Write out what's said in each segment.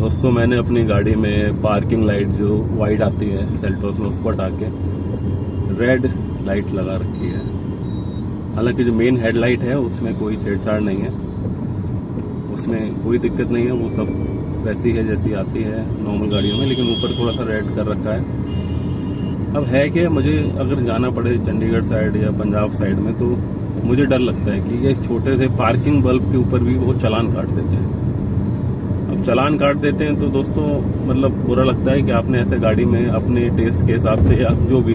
दोस्तों मैंने अपनी गाड़ी में पार्किंग लाइट जो वाइट आती है सेल्टोस में उसको हटा के रेड लाइट लगा रखी है। हालांकि जो मेन हेडलाइट है उसमें कोई छेड़छाड़ नहीं है, उसमें कोई दिक्कत नहीं है, वो सब वैसी है जैसी आती है नॉर्मल गाड़ियों में, लेकिन ऊपर थोड़ा सा रेड कर रखा है। अब है कि मुझे अगर जाना पड़े चंडीगढ़ साइड या पंजाब साइड में तो मुझे डर लगता है कि ये छोटे से पार्किंग बल्ब के ऊपर भी वो चालान काट देते हैं। अब चालान काट देते हैं तो दोस्तों मतलब बुरा लगता है कि आपने ऐसे गाड़ी में अपने टेस्ट के हिसाब से या जो भी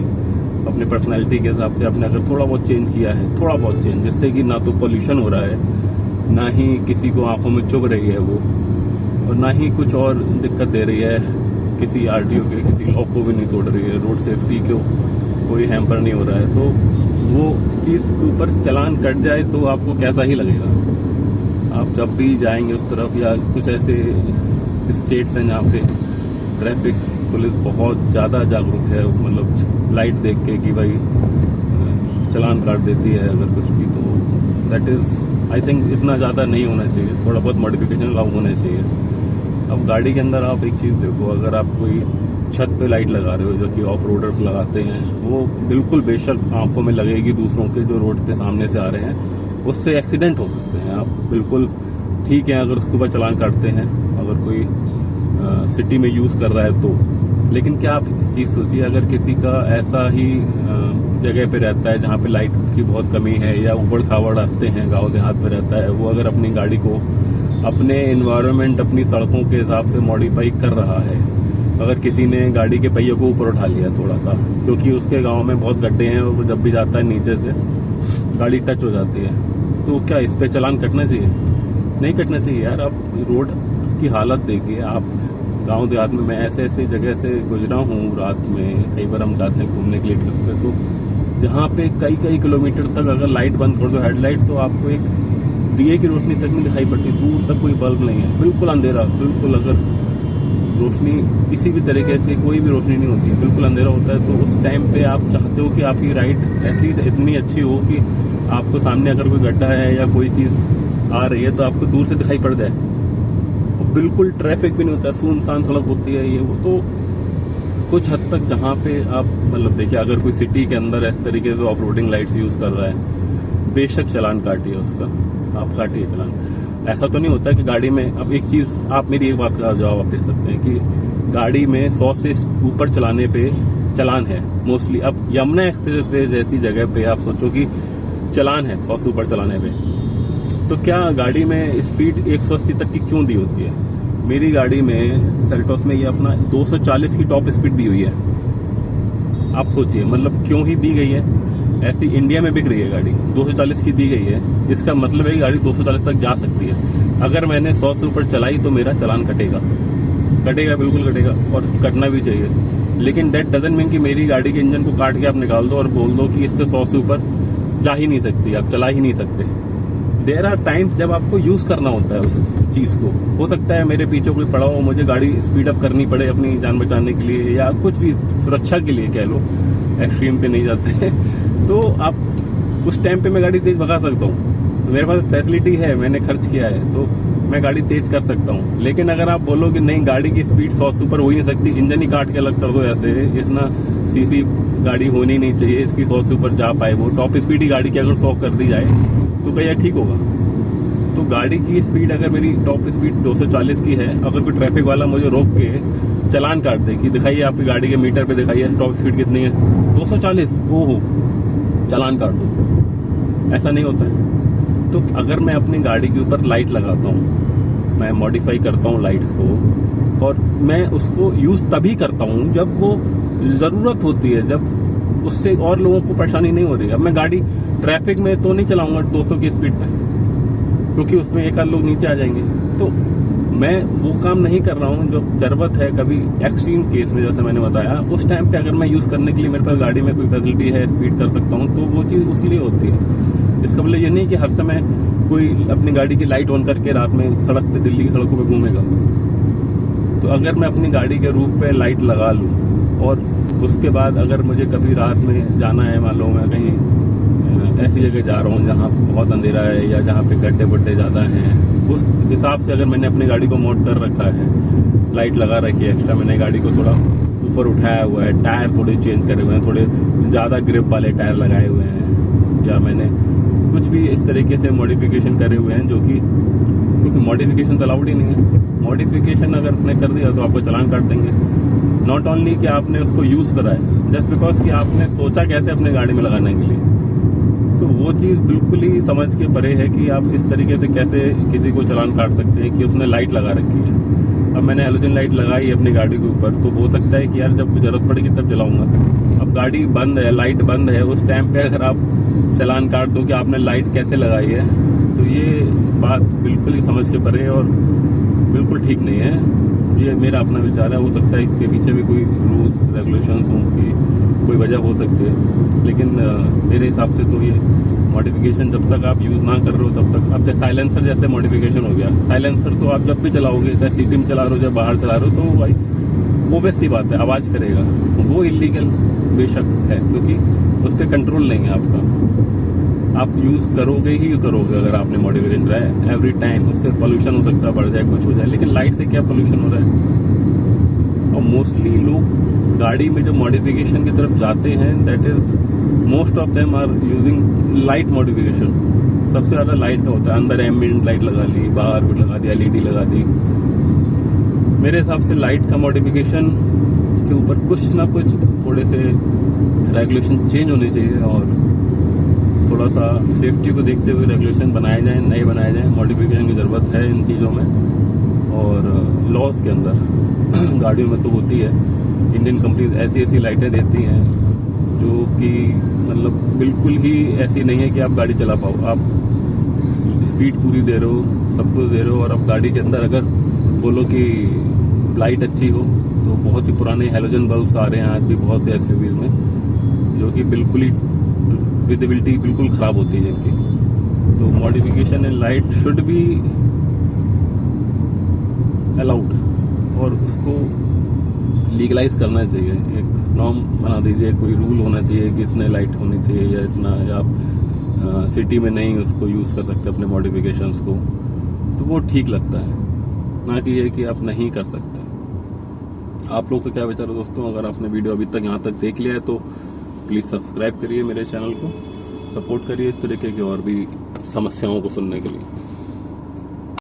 अपने पर्सनैलिटी के हिसाब से आपने अगर थोड़ा बहुत चेंज किया है, थोड़ा बहुत चेंज, जिससे कि ना तो पॉल्यूशन हो रहा है, ना ही किसी को आंखों में चुभ रही है वो, और ना ही कुछ और दिक्कत दे रही है, किसी आरटीओ के किसी लॉ को भी नहीं तोड़ रही है, रोड सेफ्टी को कोई हैम्पर नहीं हो रहा है, तो वो चीज़ के ऊपर चालान कट जाए तो आपको कैसा ही लगेगा। आप जब भी जाएंगे उस तरफ या कुछ ऐसे स्टेट्स हैं जहाँ पे ट्रैफिक पुलिस बहुत ज़्यादा जागरूक है, मतलब लाइट देख के कि भाई चालान काट देती है अगर कुछ भी, तो दैट इज़ आई थिंक इतना ज़्यादा नहीं होना चाहिए, थोड़ा बहुत मॉडिफिकेशन लागू होना चाहिए। अब गाड़ी के अंदर आप एक चीज़ देखो, अगर आप कोई छत पे लाइट लगा रहे हो जो कि ऑफ रोडर्स लगाते हैं, वो बिल्कुल बेशक आंखों में लगेगी दूसरों के जो रोड पे सामने से आ रहे हैं, उससे एक्सीडेंट हो सकते हैं। आप बिल्कुल ठीक है अगर उसके ऊपर चालान काटते हैं, अगर कोई सिटी में यूज़ कर रहा है तो, लेकिन क्या आप इस चीज़ सोचिए अगर किसी का ऐसा ही जगह पे रहता है जहाँ पे लाइट की बहुत कमी है या उबड़ खाबड़ रास्ते हैं, गांव देहात में रहता है, वो अगर अपनी गाड़ी को अपने एनवायरनमेंट अपनी सड़कों के हिसाब से मॉडिफाई कर रहा है, अगर किसी ने गाड़ी के पहियों को ऊपर उठा लिया थोड़ा सा क्योंकि उसके गांव में बहुत गड्ढे हैं और वो जब भी जाता है नीचे से गाड़ी टच हो जाती है, तो क्या इस पे चालान कटना चाहिए? नहीं कटना चाहिए यार। आप रोड की हालत देखिए। आप गांव देहात में, मैं ऐसे ऐसे जगह से गुजरा हूँ रात में, कई बार हम जाते हैं घूमने के लिए ट्रिप पे, तो जहाँ पे कई कई किलोमीटर तक अगर लाइट बंद कर दो हेडलाइट, तो आपको एक दिए की रोशनी तक नहीं दिखाई पड़ती, दूर तक कोई बल्ब नहीं है, बिल्कुल अंधेरा, बिल्कुल अगर रोशनी किसी भी तरीके से कोई भी रोशनी नहीं होती है, बिल्कुल अंधेरा होता है, तो उस टाइम पे आप चाहते हो कि आपकी राइट एटलीस्ट इतनी अच्छी हो कि आपको सामने अगर कोई गड्ढा है या कोई चीज़ आ रही है तो आपको दूर से दिखाई पड़ जाए। बिल्कुल ट्रैफिक भी नहीं होता, सुनसान सड़क होती है ये वो। तो कुछ हद तक जहाँ पे आप मतलब देखिए अगर कोई सिटी के अंदर इस तरीके से ऑफ रोडिंग लाइट्स यूज़ कर रहा है, बेशक चालान काटिए उसका, आप काटिए चालान। ऐसा तो नहीं होता कि गाड़ी में, अब एक चीज़ आप मेरी एक बात का जवाब आप दे सकते हैं कि गाड़ी में 100 से ऊपर चलाने पे चालान है मोस्टली। अब यमुना एक्सप्रेस वे जैसी जगह पे आप सोचो कि चालान है 100 से ऊपर चलाने पे, तो क्या गाड़ी में स्पीड 180 तक की क्यों दी होती है? मेरी गाड़ी में सेल्टोस में ये अपना 240 की टॉप स्पीड दी हुई है। आप सोचिए मतलब क्यों ही दी गई है। ऐसी इंडिया में बिक रही है गाड़ी, 240 की दी गई है, इसका मतलब है कि गाड़ी 240 तक जा सकती है। अगर मैंने 100 से ऊपर चलाई तो मेरा चालान कटेगा, कटेगा, बिल्कुल कटेगा, और कटना भी चाहिए। लेकिन दैट डजंट मीन कि मेरी गाड़ी के इंजन को काट के आप निकाल दो और बोल दो कि इससे 100 से ऊपर जा ही नहीं सकती, आप चला ही नहीं सकते। देयर आर टाइम्स जब आपको यूज़ करना होता है उस चीज़ को। हो सकता है मेरे पीछे कोई पड़ा हो, मुझे गाड़ी स्पीड अप करनी पड़े अपनी जान बचाने के लिए या कुछ भी सुरक्षा के लिए कह लो, एक्सट्रीम पे नहीं जाते तो आप उस टाइम पे मैं गाड़ी तेज भगा सकता हूँ, मेरे पास फैसिलिटी है, मैंने खर्च किया है, तो मैं गाड़ी तेज कर सकता हूँ। लेकिन अगर आप बोलो कि नहीं गाड़ी की स्पीड 100 से ऊपर हो ही नहीं सकती, इंजन ही काट के अलग कर दो, ऐसे इतना सीसी गाड़ी होनी नहीं चाहिए इसकी 100 से ऊपर जा पाए, वो टॉप स्पीड ही गाड़ी की अगर 100 कर दी जाए तो क्या ठीक होगा? तो गाड़ी की स्पीड अगर मेरी टॉप स्पीड 240 की है, अगर कोई ट्रैफिक वाला मुझे रोक के चालान काट दे कि दिखाइए आपकी गाड़ी के मीटर पे दिखाइए टॉप स्पीड कितनी है, 240, ओहो चालान काट दो, ऐसा नहीं होता है। तो अगर मैं अपनी गाड़ी के ऊपर लाइट लगाता हूँ, मैं मॉडिफाई करता हूँ लाइट्स को, और मैं उसको यूज़ तभी करता हूँ जब वो ज़रूरत होती है, जब उससे और लोगों को परेशानी नहीं हो रही है। अब मैं गाड़ी ट्रैफिक में तो नहीं चलाऊंगा 200 की स्पीड पे, क्योंकि उसमें एक आध लोग नीचे आ जाएंगे। तो मैं वो काम नहीं कर रहा हूँ जो जरूरत है। कभी एक्सट्रीम केस में जैसे मैंने बताया, उस टाइम पे अगर मैं यूज़ करने के लिए मेरे पास गाड़ी में कोई फैसिलिटी है, स्पीड कर सकता हूँ, तो वो चीज़ उसी लिए होती है। इसका मतलब ये नहीं कि हर समय कोई अपनी गाड़ी की लाइट ऑन करके रात में सड़क पे, दिल्ली की सड़कों पे घूमेगा। तो अगर मैं अपनी गाड़ी के रूफ पे लाइट लगा लूँ और उसके बाद अगर मुझे कभी रात में जाना है, मान लो मैं कहीं ऐसी जगह जा रहा हूँ जहाँ बहुत अंधेरा है या जहाँ पे गड्ढे बुड्ढे ज़्यादा हैं, उस हिसाब से अगर मैंने अपनी गाड़ी को मोड कर रखा है लाइट लगा रखी है एक्स्ट्रा। मैंने गाड़ी को थोड़ा ऊपर उठाया हुआ है, टायर थोड़े चेंज करे हुए हैं, थोड़े ज़्यादा ग्रिप वाले टायर लगाए हुए हैं, या मैंने कुछ भी इस तरीके से मॉडिफिकेशन करे हुए हैं जो कि, क्योंकि मॉडिफिकेशन तो अलाउड ही नहीं है। मॉडिफिकेशन अगर आपने कर दिया तो आपको चालान काट देंगे। नॉट ओनली कि आपने उसको यूज़ करा है, जस्ट बिकॉज कि आपने सोचा कैसे अपने गाड़ी में लगाने के लिए, तो वो चीज़ बिल्कुल ही समझ के परे है कि आप इस तरीके से कैसे किसी को चालान काट सकते हैं कि उसने लाइट लगा रखी है। अब मैंने हेलोजन लाइट लगाई है अपनी गाड़ी के ऊपर, तो हो सकता है कि यार जब जरूरत पड़ेगी तब जलाऊंगा। अब गाड़ी बंद है, लाइट बंद है, उस टाइम पे अगर आप चालान काट दो कि आपने लाइट कैसे लगाई है, तो ये बात बिल्कुल ही समझ के परे और बिल्कुल ठीक नहीं है। ये मेरा अपना विचार है। हो सकता है इसके पीछे भी कोई रूल्स रेगुलेशंस हों की कोई वजह हो सकती है, लेकिन मेरे हिसाब से तो ये मॉडिफिकेशन जब तक आप यूज़ ना कर रहे हो तब तक, अब जैसे साइलेंसर जैसे मॉडिफिकेशन हो गया, साइलेंसर तो आप जब भी चलाओगे, चाहे सिटी में चला रहे हो चाहे बाहर चला रहे हो, तो भाई ओबियस सी बात है आवाज़ करेगा। वो इलीगल बेशक है, क्योंकि उस पर कंट्रोल नहीं है आपका। आप यूज़ करोगे ही करोगे अगर आपने मॉडिफिकेशन कराया है एवरी टाइम। उससे पोल्यूशन हो सकता है, बढ़ जाए, कुछ हो जाए, लेकिन लाइट से क्या पोल्यूशन हो रहा है। और मोस्टली लोग गाड़ी में जो मॉडिफिकेशन की तरफ जाते हैं, that is most of them are using light modification. सबसे ज़्यादा लाइट का होता है, अंदर एम्बिएंट लाइट लगा ली, बाहर भी लगा दी, एलईडी लगा दी। मेरे हिसाब से लाइट का मॉडिफिकेशन के ऊपर कुछ ना कुछ थोड़े से रेगुलेशन चेंज होने चाहिए, और थोड़ा सा सेफ्टी को देखते हुए रेगुलेशन बनाए जाएं, नए बनाए जाएं। मॉडिफिकेशन की ज़रूरत है इन चीज़ों में, और लॉस के अंदर गाड़ियों में तो होती है। इंडियन कंपनीज ऐसी ऐसी लाइटें देती हैं जो कि मतलब बिल्कुल ही ऐसी नहीं है कि आप गाड़ी चला पाओ। आप स्पीड पूरी दे रहे हो, सब कुछ दे रहे हो, और अब गाड़ी के अंदर अगर बोलो कि लाइट अच्छी हो, तो बहुत ही पुराने हेलोजन बल्ब्स आ रहे हैं आज भी बहुत से एसयूवीज में, जो कि बिल्कुल ही विजिबिलिटी बिल्कुल ख़राब होती है जिनकी। तो modification in light should be allowed, और उसको लीगलाइज करना चाहिए। एक नॉर्म बना दीजिए, कोई रूल होना चाहिए कि इतने लाइट होनी चाहिए, या इतना, या आप सिटी में नहीं उसको यूज़ कर सकते अपने मॉडिफिकेशंस को, तो वो ठीक लगता है, ना कि ये कि आप नहीं कर सकते। आप लोग का क्या विचार है दोस्तों? अगर आपने वीडियो अभी तक यहाँ तक देख लिया है तो प्लीज़ सब्सक्राइब करिए मेरे चैनल को, सपोर्ट करिए इस तरीके की और भी समस्याओं को सुनने के लिए।